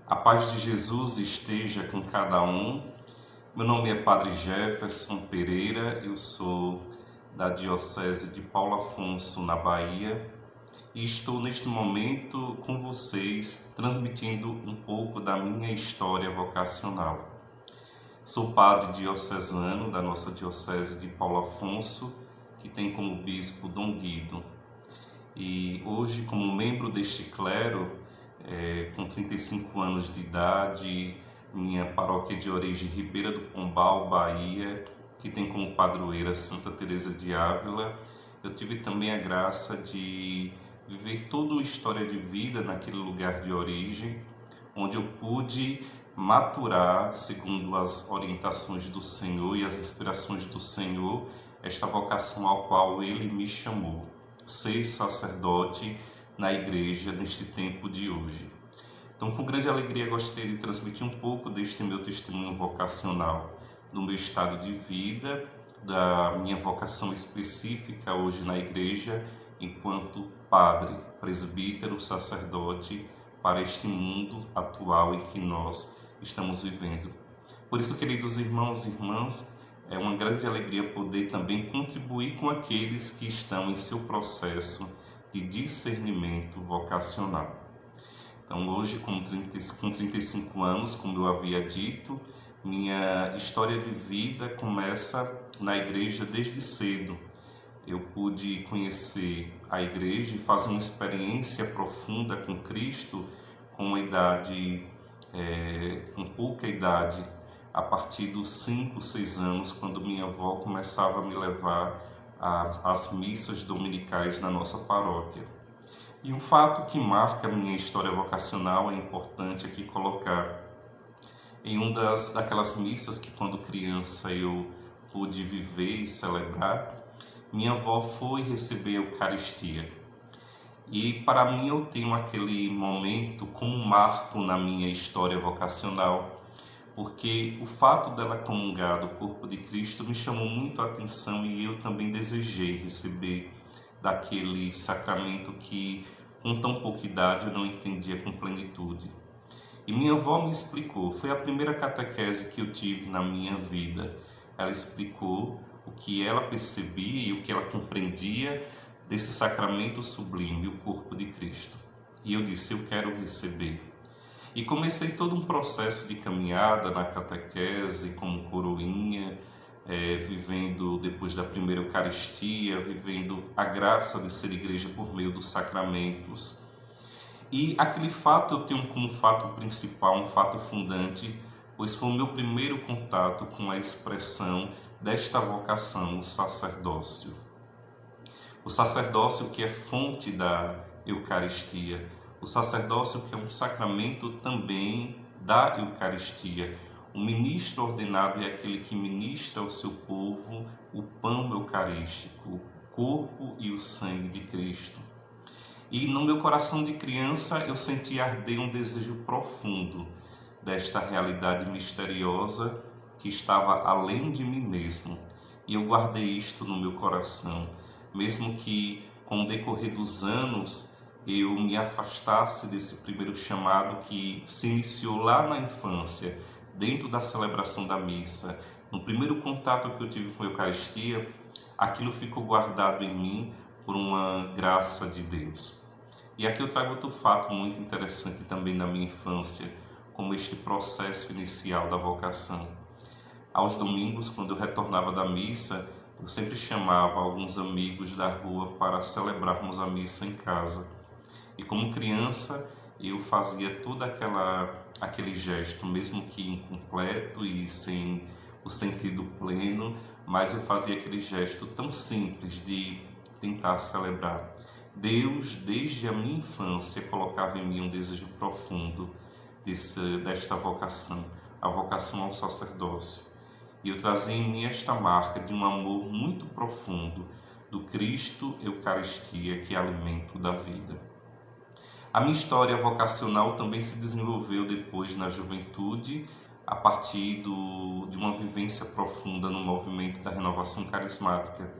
A paz de Jesus esteja com cada um. Meu nome é Padre Jefferson Pereira, eu sou da Diocese de Paulo Afonso, na Bahia, e estou neste momento com vocês, transmitindo um pouco da minha história vocacional. Sou padre diocesano da nossa Diocese de Paulo Afonso, que tem como bispo Dom Guido. E hoje, como membro deste clero, com 35 anos de idade, minha paróquia de origem Ribeira do Pombal, Bahia, que tem como padroeira Santa Teresa de Ávila, eu tive também a graça de viver toda uma história de vida naquele lugar de origem, onde eu pude maturar, segundo as orientações do Senhor e as inspirações do Senhor, esta vocação ao qual Ele me chamou, ser sacerdote na igreja neste tempo de hoje. Então, com grande alegria, gostaria de transmitir um pouco deste meu testemunho vocacional, do meu estado de vida, da minha vocação específica hoje na igreja, enquanto padre, presbítero, sacerdote, para este mundo atual em que nós estamos vivendo. Por isso, queridos irmãos e irmãs, é uma grande alegria poder também contribuir com aqueles que estão em seu processo de discernimento vocacional. Então, hoje, com 35 anos, como eu havia dito, minha história de vida começa na igreja desde cedo. Eu pude conhecer a igreja e fazer uma experiência profunda com Cristo com com pouca idade, a partir dos 5, 6 anos, quando minha avó começava a me levar às missas dominicais na nossa paróquia. E um fato que marca a minha história vocacional é importante aqui colocar. Em uma daquelas missas que, quando criança, eu pude viver e celebrar, minha avó foi receber a Eucaristia. E para mim eu tenho aquele momento como um marco na minha história vocacional, porque o fato dela comungar do corpo de Cristo me chamou muito a atenção e eu também desejei receber daquele sacramento que, com tão pouca idade, eu não entendia com plenitude. E minha avó me explicou, foi a primeira catequese que eu tive na minha vida. Ela explicou o que ela percebia e o que ela compreendia desse sacramento sublime, o corpo de Cristo. E eu disse, eu quero receber. E comecei todo um processo de caminhada na catequese, como coroinha, vivendo depois da primeira Eucaristia, vivendo a graça de ser igreja por meio dos sacramentos. E aquele fato eu tenho como fato principal, um fato fundante, pois foi o meu primeiro contato com a expressão desta vocação, o sacerdócio. O sacerdócio que é fonte da Eucaristia, o sacerdócio que é um sacramento também da Eucaristia. O ministro ordenado é aquele que ministra ao seu povo o pão eucarístico, o corpo e o sangue de Cristo. E no meu coração de criança eu senti arder um desejo profundo desta realidade misteriosa que estava além de mim mesmo. E eu guardei isto no meu coração, mesmo que com o decorrer dos anos eu me afastasse desse primeiro chamado que se iniciou lá na infância, dentro da celebração da missa. No primeiro contato que eu tive com a Eucaristia, aquilo ficou guardado em mim por uma graça de Deus. E aqui eu trago outro fato muito interessante também na minha infância, como este processo inicial da vocação. Aos domingos, quando eu retornava da missa, eu sempre chamava alguns amigos da rua para celebrarmos a missa em casa. E como criança, eu fazia todo aquele gesto, mesmo que incompleto e sem o sentido pleno, mas eu fazia aquele gesto tão simples de tentar celebrar. Deus, desde a minha infância, colocava em mim um desejo profundo desta vocação, a vocação ao sacerdócio. E eu trazia em mim esta marca de um amor muito profundo do Cristo Eucaristia, que é alimento da vida. A minha história vocacional também se desenvolveu depois na juventude, a partir de uma vivência profunda no movimento da renovação carismática.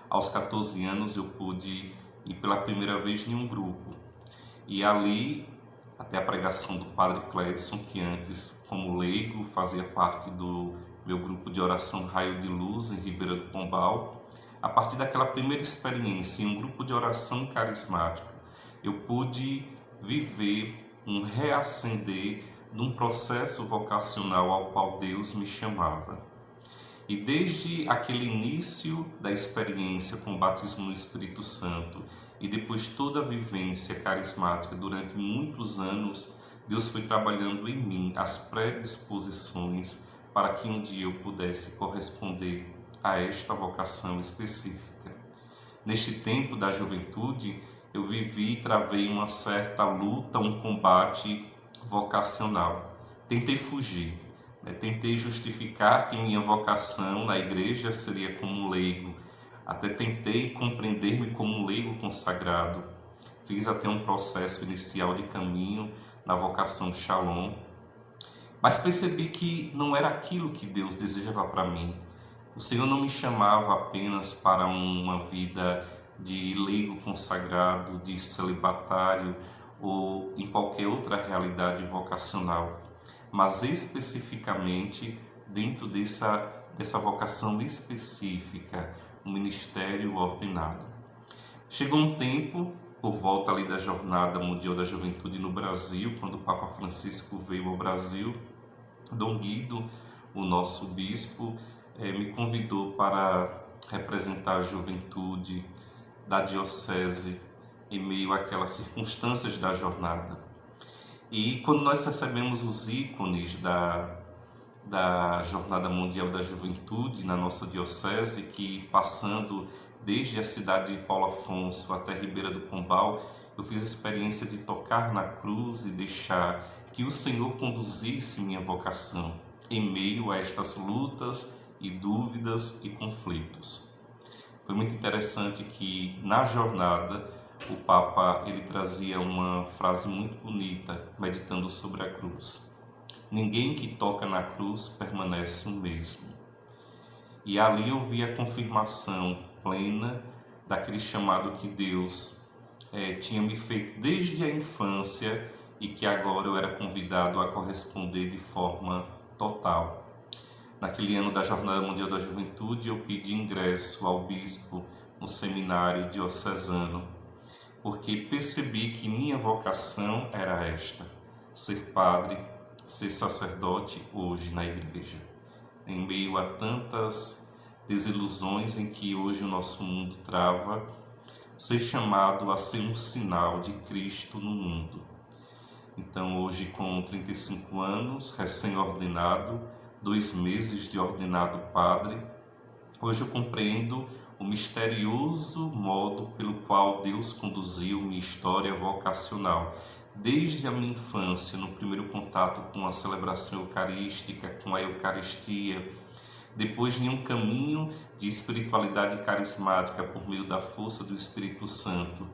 Aos 14 anos eu pude ir pela primeira vez em um grupo. E ali até a pregação do Padre Clédson, que antes, como leigo, fazia parte do meu grupo de oração Raio de Luz, em Ribeira do Pombal. A partir daquela primeira experiência em um grupo de oração carismático, eu pude viver um reacender de um processo vocacional ao qual Deus me chamava. E desde aquele início da experiência com o batismo no Espírito Santo e depois toda a vivência carismática durante muitos anos, Deus foi trabalhando em mim as predisposições para que um dia eu pudesse corresponder a esta vocação específica. Neste tempo da juventude, eu vivi e travei uma certa luta, um combate vocacional. Tentei fugir, tentei justificar que minha vocação na igreja seria como leigo. Até tentei compreender-me como um leigo consagrado. Fiz até um processo inicial de caminho na vocação Shalom. Mas percebi que não era aquilo que Deus desejava para mim. O Senhor não me chamava apenas para uma vida de leigo consagrado, de celibatário ou em qualquer outra realidade vocacional, mas especificamente dentro dessa vocação específica, o ministério ordenado. Chegou um tempo, por volta ali da Jornada Mundial da Juventude no Brasil, quando o Papa Francisco veio ao Brasil, Dom Guido, o nosso bispo, me convidou para representar a juventude da diocese em meio àquelas circunstâncias da jornada. E quando nós recebemos os ícones da Jornada Mundial da Juventude na nossa diocese, que passando desde a cidade de Paulo Afonso até Ribeira do Pombal, eu fiz a experiência de tocar na cruz e deixar que o Senhor conduzisse minha vocação em meio a estas lutas e dúvidas e conflitos. Foi muito interessante que na jornada o Papa ele trazia uma frase muito bonita, meditando sobre a cruz. Ninguém que toca na cruz permanece o mesmo. E ali eu vi a confirmação plena daquele chamado que Deus tinha me feito desde a infância e que agora eu era convidado a corresponder de forma total. Naquele ano da Jornada Mundial da Juventude, eu pedi ingresso ao bispo no seminário diocesano, porque percebi que minha vocação era esta: ser padre, ser sacerdote hoje na igreja. Em meio a tantas desilusões em que hoje o nosso mundo trava, ser chamado a ser um sinal de Cristo no mundo. Então hoje, com 35 anos, recém-ordenado, 2 meses de ordenado padre, hoje eu compreendo o misterioso modo pelo qual Deus conduziu minha história vocacional, desde a minha infância, no primeiro contato com a celebração eucarística, com a Eucaristia, depois em um caminho de espiritualidade carismática por meio da força do Espírito Santo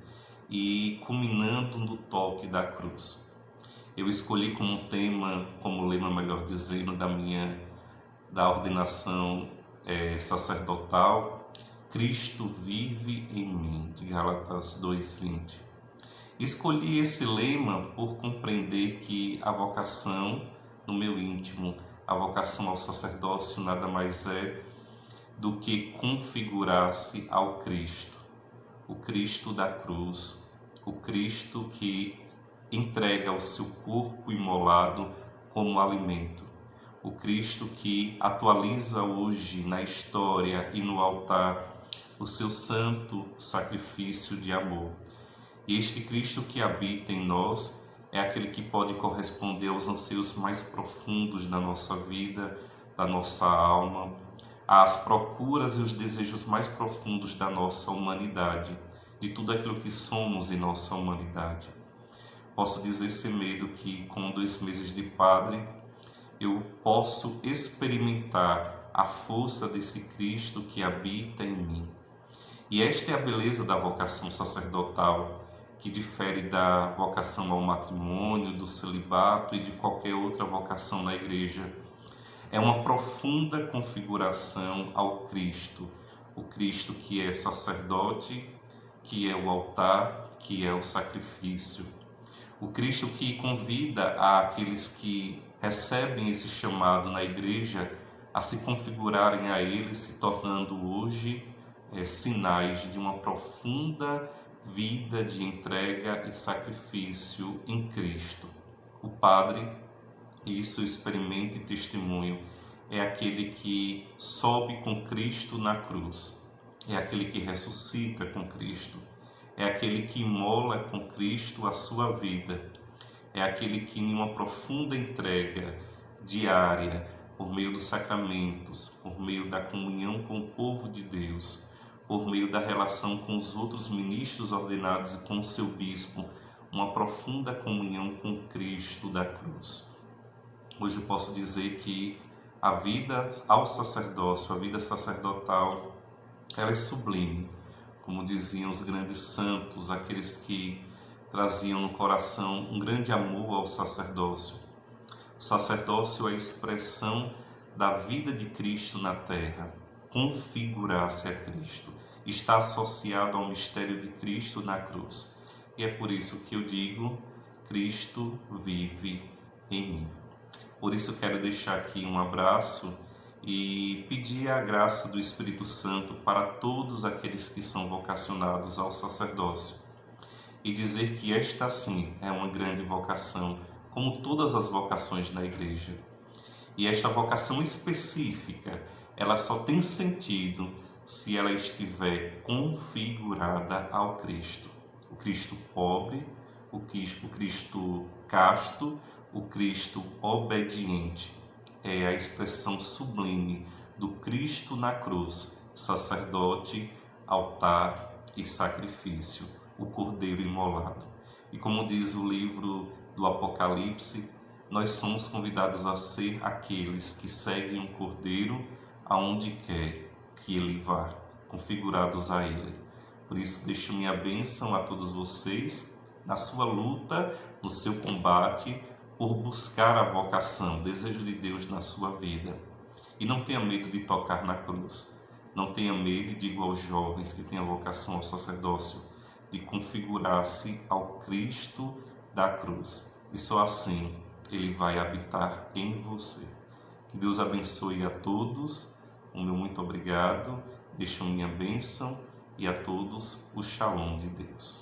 e culminando no toque da cruz. Eu escolhi como tema, como lema, melhor dizendo, da ordenação sacerdotal, Cristo vive em mim, de Gálatas 2:20. Escolhi esse lema por compreender que a vocação, no meu íntimo, a vocação ao sacerdócio nada mais é do que configurar-se ao Cristo, o Cristo da cruz, o Cristo que entrega o seu corpo imolado como alimento, o Cristo que atualiza hoje na história e no altar o seu santo sacrifício de amor. E este Cristo que habita em nós é aquele que pode corresponder aos anseios mais profundos da nossa vida, da nossa alma, às procuras e os desejos mais profundos da nossa humanidade, de tudo aquilo que somos em nossa humanidade. Posso dizer sem medo que com 2 meses de padre, eu posso experimentar a força desse Cristo que habita em mim. E esta é a beleza da vocação sacerdotal, que difere da vocação ao matrimônio, do celibato e de qualquer outra vocação na igreja. É uma profunda configuração ao Cristo, o Cristo que é sacerdote, que é o altar, que é o sacrifício. O Cristo que convida aqueles que recebem esse chamado na igreja a se configurarem a Ele, se tornando hoje sinais de uma profunda vida de entrega e sacrifício em Cristo. O Padre, isso experimenta e testemunho, é aquele que sobe com Cristo na cruz, é aquele que ressuscita com Cristo, é aquele que imola com Cristo a sua vida, é aquele que, em uma profunda entrega diária, por meio dos sacramentos, por meio da comunhão com o povo de Deus, por meio da relação com os outros ministros ordenados e com o seu bispo, uma profunda comunhão com Cristo da cruz. Hoje eu posso dizer que a vida ao sacerdócio, a vida sacerdotal, ela é sublime. Como diziam os grandes santos, aqueles que traziam no coração um grande amor ao sacerdócio. O sacerdócio é a expressão da vida de Cristo na terra, configurar-se a Cristo, está associado ao mistério de Cristo na cruz. E é por isso que eu digo, Cristo vive em mim. Por isso quero deixar aqui um abraço e pedir a graça do Espírito Santo para todos aqueles que são vocacionados ao sacerdócio. E dizer que esta sim é uma grande vocação, como todas as vocações na igreja. E esta vocação específica, ela só tem sentido se ela estiver configurada ao Cristo. O Cristo pobre, o Cristo casto, o Cristo obediente. É a expressão sublime do Cristo na cruz, sacerdote, altar e sacrifício, o Cordeiro imolado. E como diz o livro do Apocalipse, nós somos convidados a ser aqueles que seguem o Cordeiro aonde quer que ele vá, configurados a ele. Por isso deixo minha bênção a todos vocês na sua luta, no seu combate, por buscar a vocação, o desejo de Deus na sua vida. E não tenha medo de tocar na cruz. Não tenha medo, e digo aos jovens que têm a vocação ao sacerdócio, de configurar-se ao Cristo da cruz. E só assim Ele vai habitar em você. Que Deus abençoe a todos. O meu muito obrigado. Deixo minha bênção e a todos o Shalom de Deus.